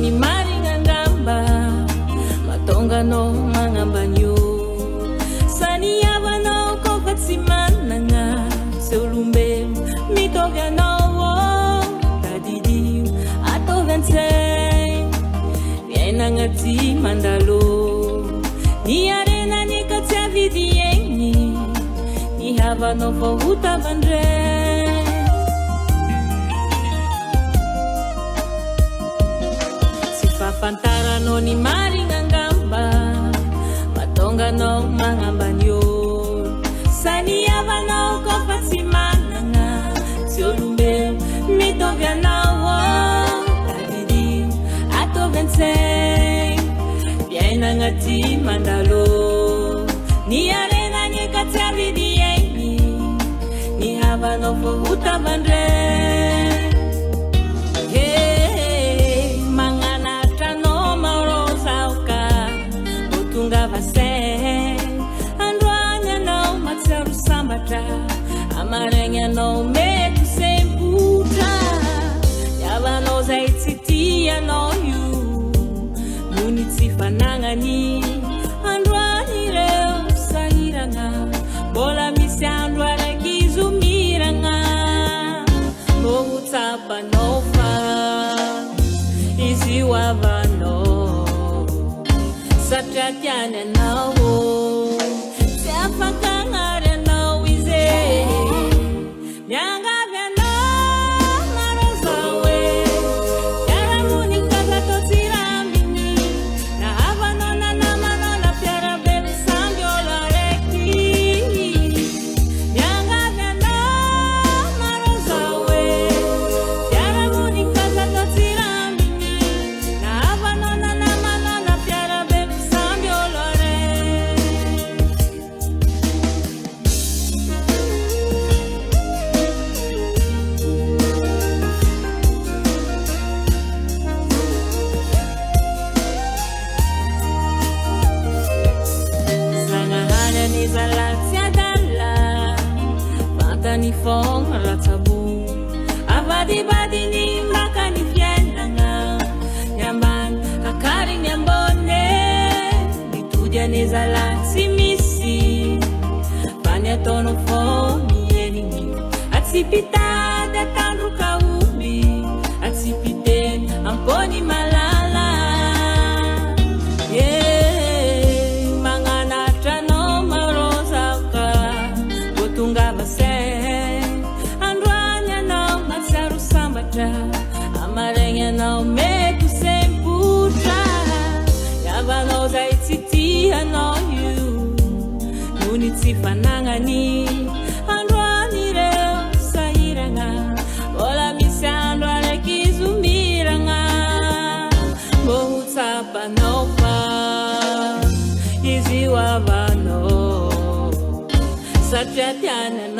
ni maringangamba matonga no mangambanyo sani yavano kovatsimananga seulumbe mitovya nowo tadidi atovyanse vienangati mandalo ni arena ni katya vidieni ni havano vohuta vandre fantara no ni maringangamba matonga no mangambanyo sani yavano kovatsimananga seulumbe mitovya nawo tadidi atovyanse vienangati mandalo ni arena ni katya vidieni ni havano vohuta vandre amaranya no meku semputa yavano zaititia no you munitifanangani andwani reo sairanga bola misiandwara kizumiranga bohutapa nofa isiwavano satyatiane nawo siafakangare ni fong ratabu abadi badi ni makani fiananga nyamban akari nyambone dituja nezala simisi panya tono fomi yeni atsipita da tanru kaumi atsipite amponi malala yeah mangana trano marosa ka botunga base amaranya no meku semputra yavano zaititia no you munitifanangani andwani reo sairanga bola misiandwara kizumiranga bohutapa nofa iziwavano satyatiane